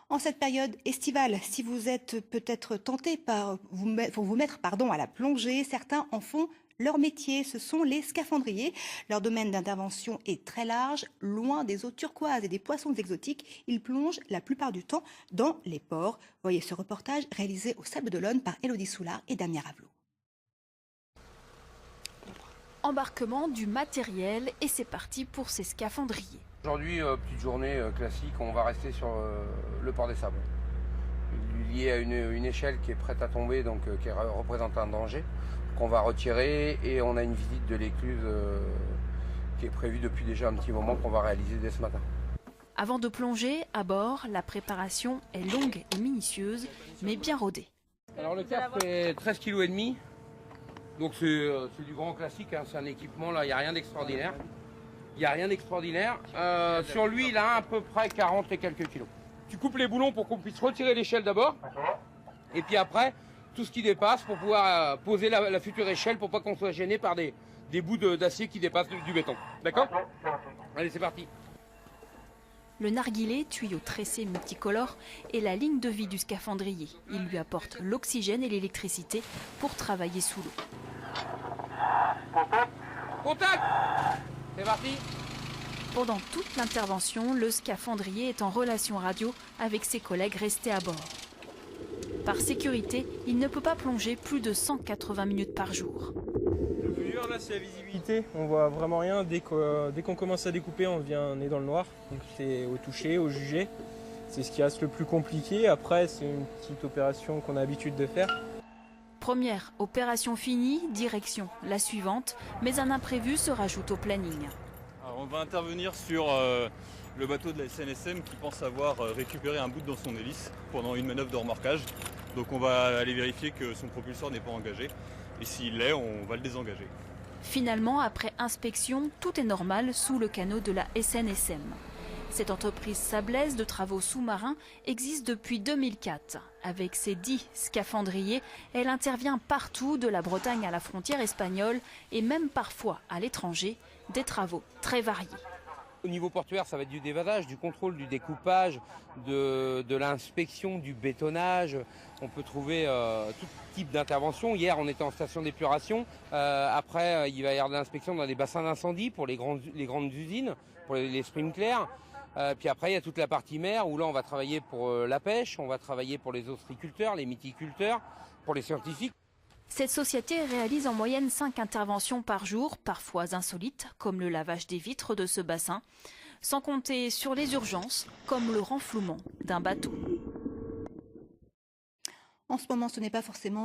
En cette période estivale, si vous êtes peut-être tenté pour vous mettre à la plongée, certains en font leur métier. Ce sont les scaphandriers. Leur domaine d'intervention est très large. Loin des eaux turquoises et des poissons exotiques, ils plongent la plupart du temps dans les ports. Voyez ce reportage réalisé au Sable d'Olonne par Élodie Soulard et Damien Ravelot. Embarquement du matériel et c'est parti pour ces scaphandriers. Aujourd'hui, petite journée classique, on va rester sur le port des Sables. Lié à une échelle qui est prête à tomber, donc qui représente un danger, qu'on va retirer, et on a une visite de l'écluse qui est prévue depuis déjà un petit moment, qu'on va réaliser dès ce matin. Avant de plonger, à bord, la préparation est longue et minutieuse, mais bien rodée. Alors le cap fait 13,5 kg, donc c'est du grand classique, hein. C'est un équipement, là, il n'y a rien d'extraordinaire. Il n'y a rien d'extraordinaire. Sur lui, il a à peu près 40 et quelques kilos. Tu coupes les boulons pour qu'on puisse retirer l'échelle d'abord. Et puis après, tout ce qui dépasse pour pouvoir poser la future échelle pour pas qu'on soit gêné par des bouts d'acier qui dépassent du béton. D'accord ? Allez, c'est parti. Le narguilé, tuyau tressé multicolore, est la ligne de vie du scaphandrier. Il lui apporte l'oxygène et l'électricité pour travailler sous l'eau. Contact ! C'est parti. Pendant toute l'intervention, le scaphandrier est en relation radio avec ses collègues restés à bord. Par sécurité, il ne peut pas plonger plus de 180 minutes par jour. Le plus dur là, c'est la visibilité. On voit vraiment rien. Dès qu'on commence à découper, on est dans le noir. Donc c'est au toucher, au jugé. C'est ce qui reste le plus compliqué. Après, c'est une petite opération qu'on a l'habitude de faire. Première opération finie, direction la suivante, mais un imprévu se rajoute au planning. Alors on va intervenir sur le bateau de la SNSM qui pense avoir récupéré un bout dans son hélice pendant une manœuvre de remorquage. Donc on va aller vérifier que son propulseur n'est pas engagé. Et s'il l'est, on va le désengager. Finalement, après inspection, tout est normal sous le canot de la SNSM. Cette entreprise sablaise de travaux sous-marins existe depuis 2004. Avec ses 10 scaphandriers, elle intervient partout de la Bretagne à la frontière espagnole et même parfois à l'étranger, des travaux très variés. Au niveau portuaire, ça va être du dévasage, du contrôle, du découpage, de l'inspection, du bétonnage. On peut trouver tout type d'intervention. Hier, on était en station d'épuration. Après, il va y avoir de l'inspection dans les bassins d'incendie pour les grandes usines, pour les sprinklers. Puis après, il y a toute la partie mer où là, on va travailler pour la pêche, on va travailler pour les ostréiculteurs, les mythiculteurs, pour les scientifiques. Cette société réalise en moyenne 5 interventions par jour, parfois insolites, comme le lavage des vitres de ce bassin, sans compter sur les urgences, comme le renflouement d'un bateau. En ce moment, ce n'est pas forcément